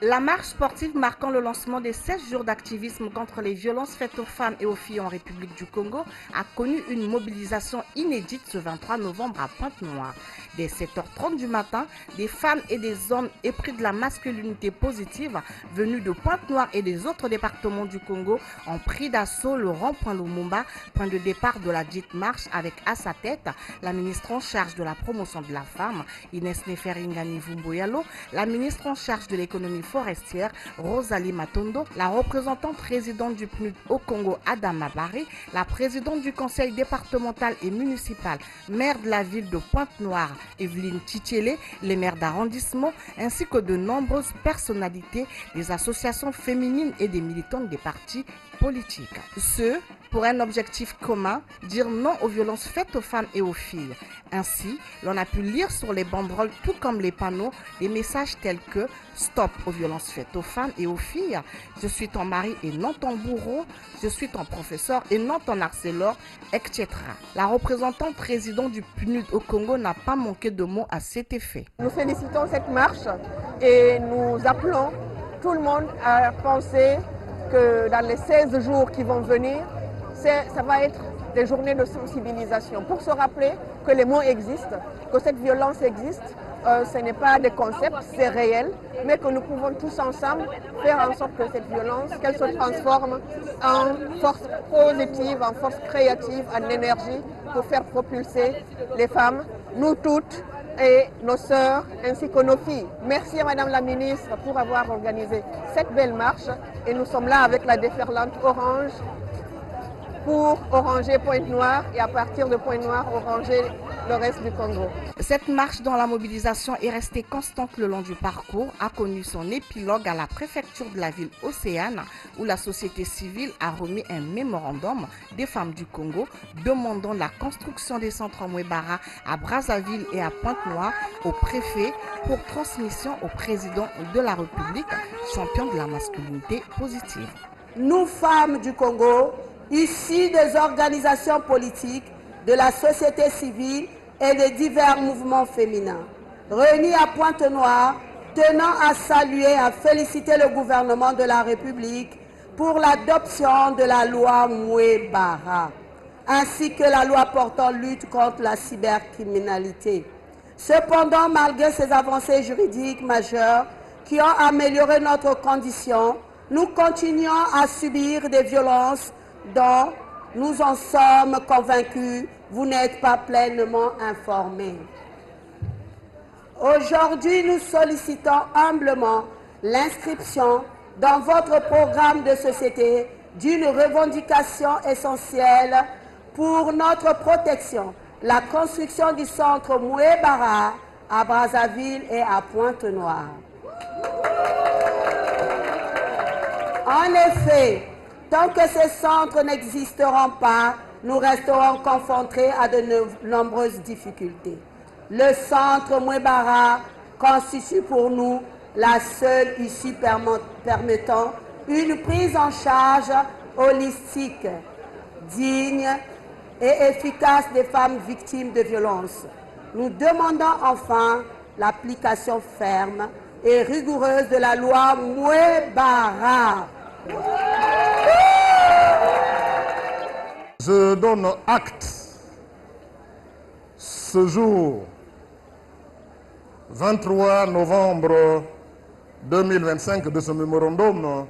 La marche sportive marquant le lancement des 16 jours d'activisme contre les violences faites aux femmes et aux filles en République du Congo a connu une mobilisation inédite ce 23 novembre à Pointe-Noire. Dès 7h30 du matin, des femmes et des hommes épris de la masculinité positive venus de Pointe-Noire et des autres départements du Congo ont pris d'assaut le rond-point Lumumba, point de départ de la dite marche avec à sa tête la ministre en charge de la promotion de la femme, Inès Neferingani Vumboyalo, la ministre en charge de l'économie forestière, Rosalie Matondo, la représentante présidente du PNUD au Congo, Adama Barry, la présidente du conseil départemental et municipal, maire de la ville de Pointe-Noire, Evelyne Tchitchélé, les maires d'arrondissement, ainsi que de nombreuses personnalités, des associations féminines et des militantes des partis politiques. Ce, pour un objectif commun, dire non aux violences faites aux femmes et aux filles. Ainsi, l'on a pu lire sur les banderoles, tout comme les panneaux, des messages tels que « Stop aux violences faites aux femmes et aux filles »,« Je suis ton mari et non ton bourreau »,« Je suis ton professeur et non ton harceleur », etc. La représentante présidente du PNUD au Congo n'a pas manqué de mots à cet effet. Nous félicitons cette marche et nous appelons tout le monde à penser que dans les 16 jours qui vont venir, ça va être des journées de sensibilisation pour se rappeler que les mots existent, que cette violence existe. Ce n'est pas des concepts, c'est réel, mais que nous pouvons tous ensemble faire en sorte que cette violence, qu'elle se transforme en force positive, en force créative, en énergie pour faire propulser les femmes, nous toutes et nos sœurs ainsi que nos filles. Merci à Madame la Ministre pour avoir organisé cette belle marche et nous sommes là avec la déferlante orange pour oranger Pointe-Noire et à partir de Pointe-Noire, oranger le reste du Congo. Cette marche dont la mobilisation est restée constante le long du parcours a connu son épilogue à la préfecture de la ville Océane où la société civile a remis un mémorandum des femmes du Congo demandant la construction des centres Mwebara à Brazzaville et à Pointe-Noire au préfet pour transmission au président de la République, champion de la masculinité positive. Nous, femmes du Congo, issus des organisations politiques, de la société civile et des divers mouvements féminins, réunis à Pointe-Noire, tenant à saluer et à féliciter le gouvernement de la République pour l'adoption de la loi Mwebara, ainsi que la loi portant lutte contre la cybercriminalité. Cependant, malgré ces avancées juridiques majeures qui ont amélioré notre condition, nous continuons à subir des violences dont nous en sommes convaincus, vous n'êtes pas pleinement informés. Aujourd'hui, nous sollicitons humblement l'inscription dans votre programme de société d'une revendication essentielle pour notre protection, la construction du centre Mwebara à Brazzaville et à Pointe-Noire. En effet, tant que ces centres n'existeront pas, nous resterons confrontés à de nombreuses difficultés. Le centre Mwebara constitue pour nous la seule issue permettant une prise en charge holistique, digne et efficace des femmes victimes de violences. Nous demandons enfin l'application ferme et rigoureuse de la loi Mwebara. Je donne acte ce jour 23 novembre 2025 de ce mémorandum.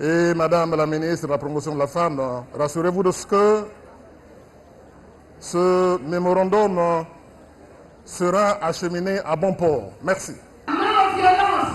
Et Madame la ministre de la promotion de la femme, rassurez-vous de ce que ce mémorandum sera acheminé à bon port. Merci. Non aux violences.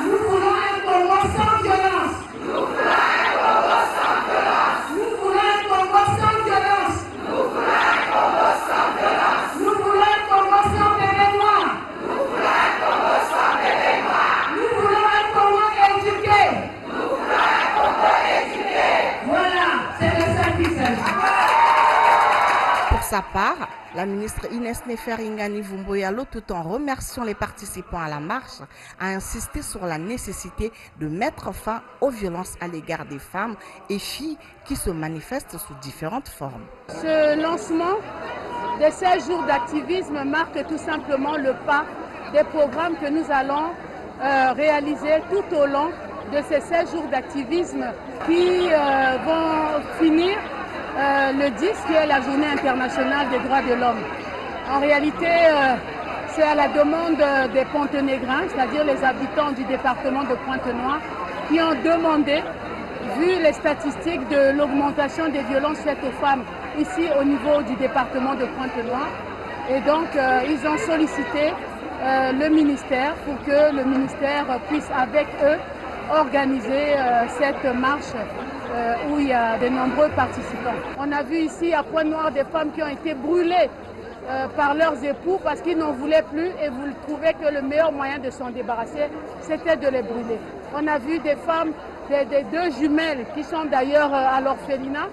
Nous voulons un Congo sans violence. Nous voulons un Congo sans violence. Nous voulons un Congo sans violence. Nous voulons un Congo sans violence. Nous voulons un Congo sans bébé noir. Nous voulons un Congo sans bébé noir. Nous voulons un Congo éduqué. Nous voulons un Congo éduqué. Voilà, c'est de ça qu'il s'agit. Pour sa part, la ministre Inès Neferingani Vumboyalo, tout en remerciant les participants à la marche, a insisté sur la nécessité de mettre fin aux violences à l'égard des femmes et filles qui se manifestent sous différentes formes. Ce lancement de 16 jours d'activisme marque tout simplement le pas des programmes que nous allons réaliser tout au long de ces 16 jours d'activisme qui vont finir le 10, qui est la journée internationale des droits de l'homme. En réalité, c'est à la demande des Pontenégrins, c'est-à-dire les habitants du département de Pointe-Noire, qui ont demandé, vu les statistiques de l'augmentation des violences faites aux femmes ici au niveau du département de Pointe-Noire. Et donc, ils ont sollicité le ministère pour que le ministère puisse avec eux organiser cette marche où il y a de nombreux participants. On a vu ici à Pointe-Noire des femmes qui ont été brûlées par leurs époux parce qu'ils n'en voulaient plus et vous trouvez que le meilleur moyen de s'en débarrasser, c'était de les brûler. On a vu des femmes, des deux jumelles qui sont d'ailleurs à l'orphelinat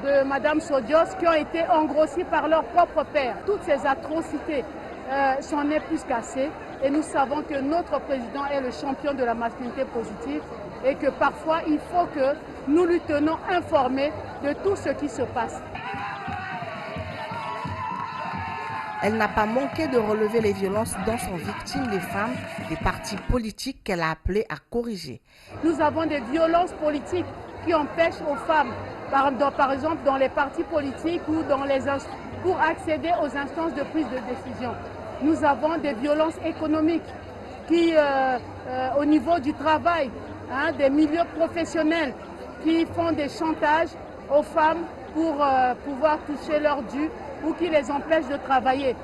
de Madame Sodios, qui ont été engrossies par leur propre père. Toutes ces atrocités s'en est plus cassé et nous savons que notre président est le champion de la masculinité positive et que parfois il faut que nous lui tenons informés de tout ce qui se passe. Elle n'a pas manqué de relever les violences dont sont victimes les femmes des partis politiques qu'elle a appelées à corriger. Nous avons des violences politiques qui empêchent aux femmes, par exemple dans les partis politiques ou pour accéder aux instances de prise de décision. Nous avons des violences économiques qui, au niveau du travail, des milieux professionnels qui font des chantages aux femmes pour pouvoir toucher leur dû ou qui les empêchent de travailler.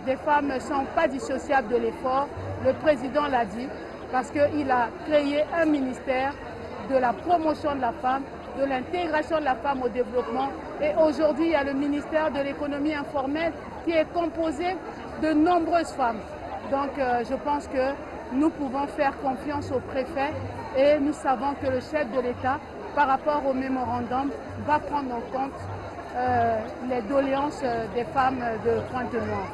Des femmes ne sont pas dissociables de l'effort, le président l'a dit, parce qu'il a créé un ministère de la promotion de la femme, de l'intégration de la femme au développement. Et aujourd'hui, il y a le ministère de l'économie informelle qui est composé de nombreuses femmes. Donc je pense que nous pouvons faire confiance au préfet et nous savons que le chef de l'État, par rapport au mémorandum, va prendre en compte les doléances des femmes de Pointe-Noire.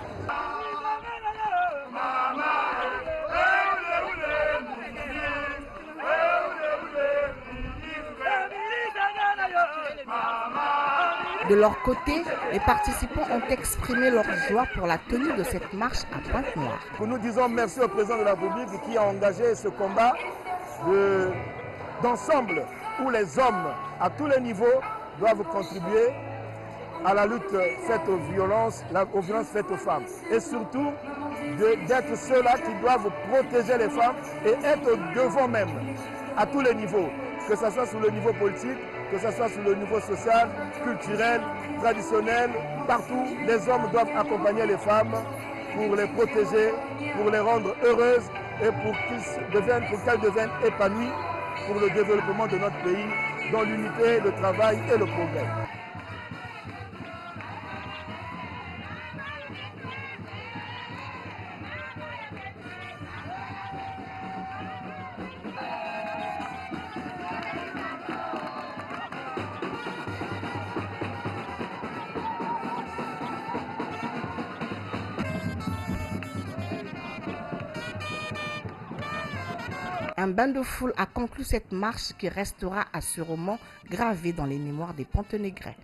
De leur côté, les participants ont exprimé leur joie pour la tenue de cette marche à Pointe-Noire. Nous disons merci au président de la République qui a engagé ce combat d'ensemble où les hommes à tous les niveaux doivent contribuer à la lutte faite aux violences faites aux femmes. Et surtout d'être ceux-là qui doivent protéger les femmes et être devant même à tous les niveaux, que ce soit sur le niveau politique, que ce soit sur le niveau social, culturel, traditionnel, partout, les hommes doivent accompagner les femmes pour les protéger, pour les rendre heureuses et pour qu'elles deviennent épanouies pour le développement de notre pays, dans l'unité, le travail et le progrès. Un bain de foule a conclu cette marche qui restera assurément gravée dans les mémoires des Pontenégrais.